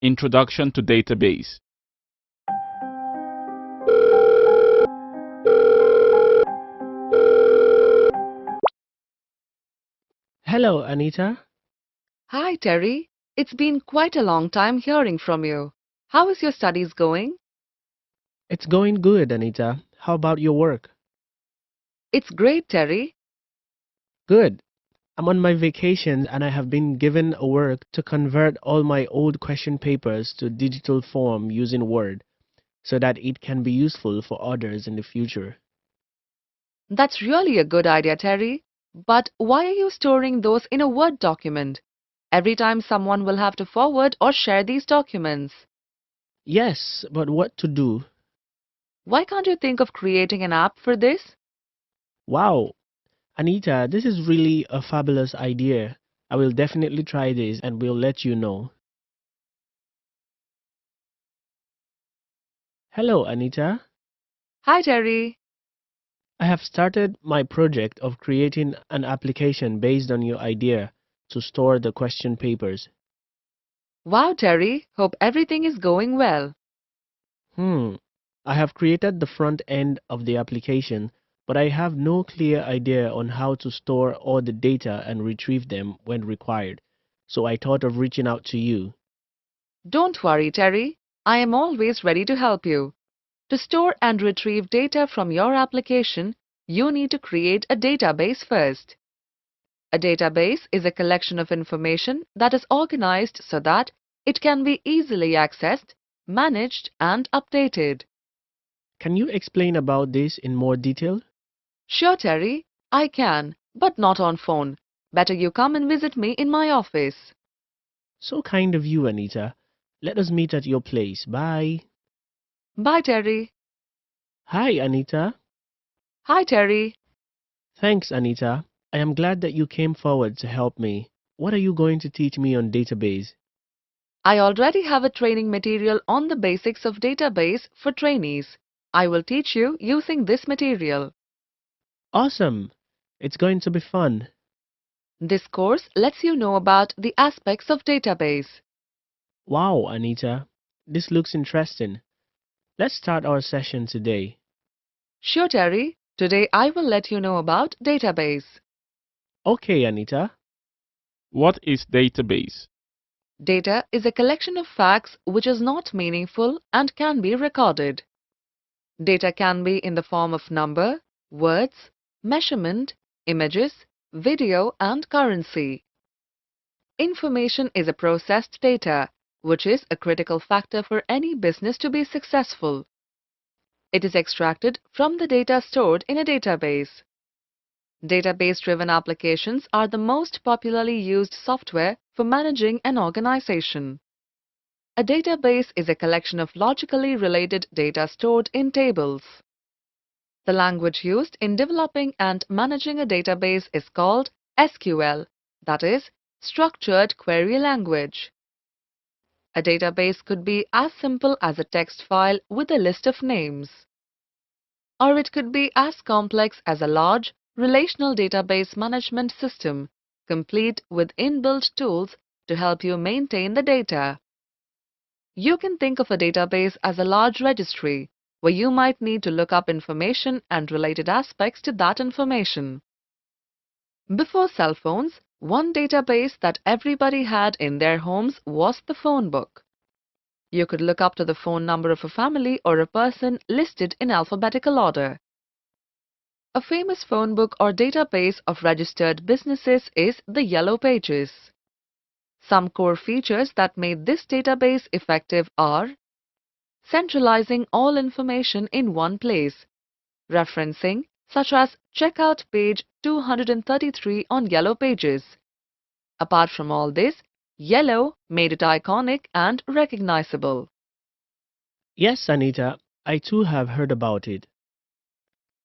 Introduction to Database. Hello, Anita. Hi, Terry. It's been quite a long time hearing from you. How is your studies going? It's going good, Anita. How about your work? It's great, Terry. Good. I'm on my vacation and I have been given a work to convert all my old question papers to digital form using Word so that it can be useful for others in the future. That's really a good idea, Terry. But why are you storing those in a Word document? Every time someone will have to forward or share these documents. Yes, but what to do? Why can't you think of creating an app for this? Wow, Anita, this is really a fabulous idea. I will definitely try this and will let you know. Hello, Anita. Hi, Terry. I have started my project of creating an application based on your idea to store the question papers. Wow, Terry. Hope everything is going well. Hmm, I have created the front end of the application, but I have no clear idea on how to store all the data and retrieve them when required. So I thought of reaching out to you. Don't worry, Terry. I am always ready to help you. To store and retrieve data from your application, you need to create a database first. A database is a collection of information that is organized so that it can be easily accessed, managed, and updated. Can you explain about this in more detail? Sure, Terry, I can, but not on phone. Better you come and visit me in my office. So kind of you, Anita. Let us meet at your place. Bye. Bye, Terry. Hi, Anita. Hi, Terry. Thanks, Anita. I am glad that you came forward to help me. What are you going to teach me on database? I already have a training material on the basics of database for trainees. I will teach you using this material. Awesome! It's going to be fun. This course lets you know about the aspects of database. Wow, Anita. This looks interesting. Let's start our session today. Sure, Terry. Today I will let you know about database. Okay, Anita. What is database? Data is a collection of facts which is not meaningful and can be recorded. Data can be in the form of number, words, measurement, images, video, and currency. Information is a processed data, which is a critical factor for any business to be successful. It is extracted from the data stored in a database. Database-driven applications are the most popularly used software for managing an organization. A database is a collection of logically related data stored in tables. The language used in developing and managing a database is called SQL, that is, Structured Query Language. A database could be as simple as a text file with a list of names. Or it could be as complex as a large, relational database management system, complete with inbuilt tools to help you maintain the data. You can think of a database as a large registry, where you might need to look up information and related aspects to that information. Before cell phones, one database that everybody had in their homes was the phone book. You could look up to the phone number of a family or a person listed in alphabetical order. A famous phone book or database of registered businesses is the Yellow Pages. Some core features that made this database effective are centralizing all information in one place, referencing such as checkout page 233 on Yellow Pages. Apart from all this, yellow made it iconic and recognizable. Yes, Anita. I too have heard about it.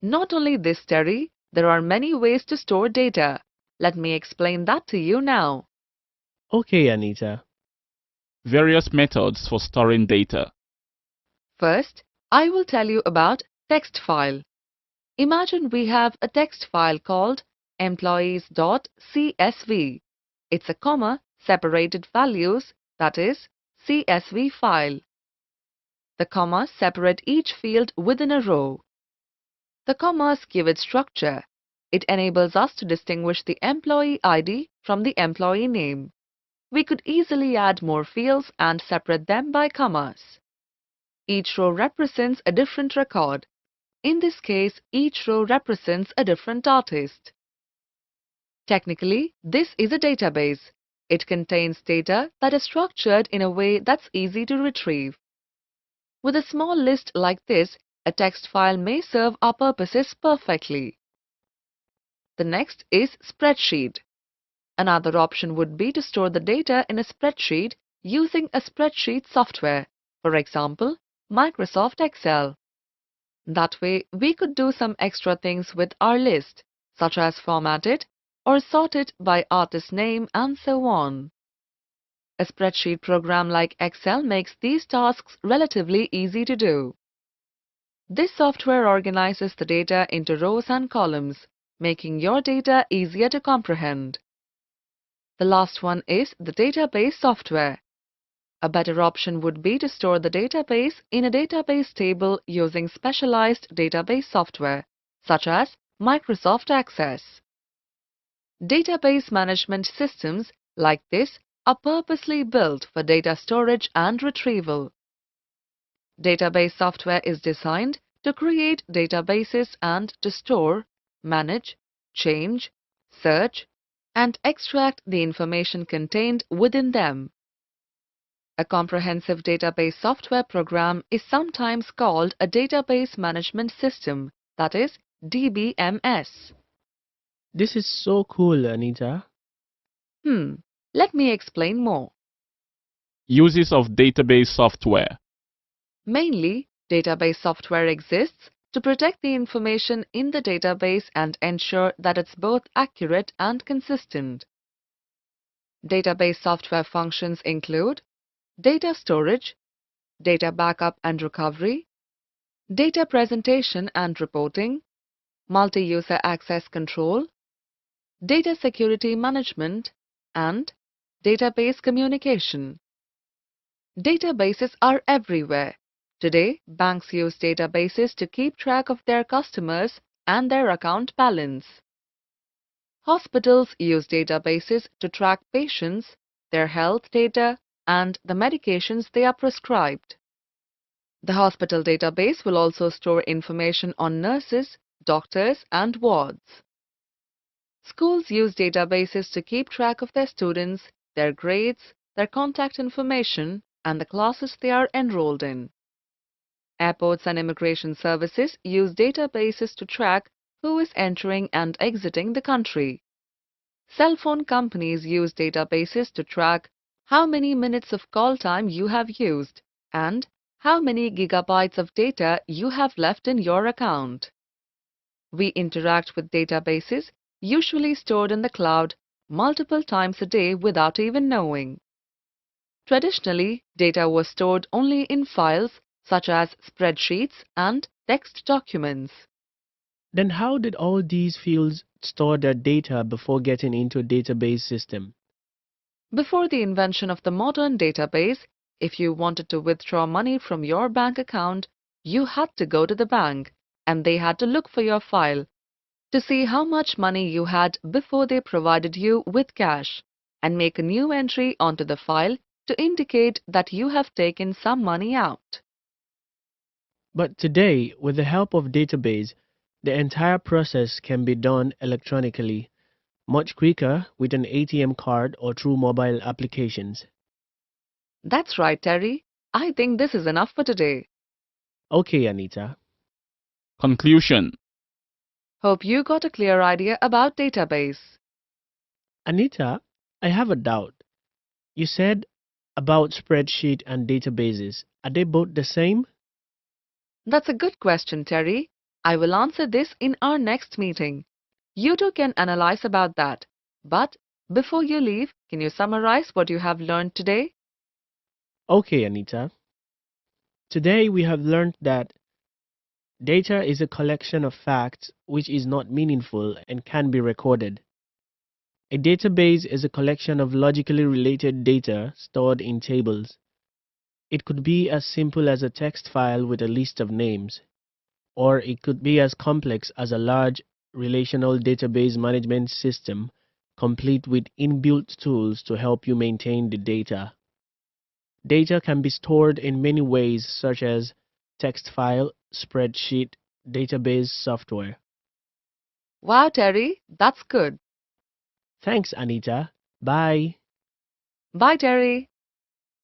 Not only this, Terry, there are many ways to store data. Let me explain that to you now. Okay, Anita. Various methods for storing data. First, I will tell you about text file. Imagine we have a text file called employees.csv. It's a comma separated values, that is .csv file. The commas separate each field within a row. The commas give it structure. It enables us to distinguish the employee ID from the employee name. We could easily add more fields and separate them by commas. Each row represents a different record. In this case, each row represents a different artist. Technically, this is a database. It contains data that is structured in a way that's easy to retrieve. With a small list like this, a text file may serve our purposes perfectly. The next is spreadsheet. Another option would be to store the data in a spreadsheet using a spreadsheet software, for example, Microsoft Excel. That way, we could do some extra things with our list, such as format it or sort it by artist name and so on. A spreadsheet program like Excel makes these tasks relatively easy to do. This software organizes the data into rows and columns, making your data easier to comprehend. The last one is the database software. A better option would be to store the database in a database table using specialized database software, such as Microsoft Access. Database management systems like this are purposely built for data storage and retrieval. Database software is designed to create databases and to store, manage, change, search, and extract the information contained within them. A comprehensive database software program is sometimes called a database management system, that is, DBMS. This is so cool, Anita. Let me explain more. Uses of database software. Mainly, database software exists to protect the information in the database and ensure that it's both accurate and consistent. Database software functions include data storage, data backup and recovery, data presentation and reporting, multi-user access control, data security management, and database communication. Databases are everywhere. Today, banks use databases to keep track of their customers and their account balance. Hospitals use databases to track patients, their health data, and the medications they are prescribed. The hospital database will also store information on nurses, doctors, and wards. Schools use databases to keep track of their students, their grades, their contact information, and the classes they are enrolled in. Airports and immigration services use databases to track who is entering and exiting the country. Cell phone companies use databases to track how many minutes of call time you have used and how many gigabytes of data you have left in your account. We interact with databases, usually stored in the cloud, multiple times a day without even knowing. Traditionally, data was stored only in files such as spreadsheets and text documents. Then how did all these fields store their data before getting into a database system? Before the invention of the modern database, if you wanted to withdraw money from your bank account, you had to go to the bank and they had to look for your file to see how much money you had before they provided you with cash and make a new entry onto the file to indicate that you have taken some money out. But today, with the help of database, the entire process can be done electronically, much quicker with an ATM card or through mobile applications. That's right, Terry. I think this is enough for today. Okay, Anita. Conclusion. Hope you got a clear idea about database. Anita, I have a doubt. You said about spreadsheet and databases. Are they both the same? That's a good question, Terry. I will answer this in our next meeting. You too can analyze about that. But before you leave, can you summarize what you have learned today? Okay, Anita. Today we have learned that data is a collection of facts which is not meaningful and can be recorded. A database is a collection of logically related data stored in tables. It could be as simple as a text file with a list of names, or it could be as complex as a large relational database management system complete with inbuilt tools to help you maintain the data. Data can be stored in many ways such as text file, spreadsheet, database software. Wow, Terry, that's good. Thanks, Anita. Bye. Bye, Terry.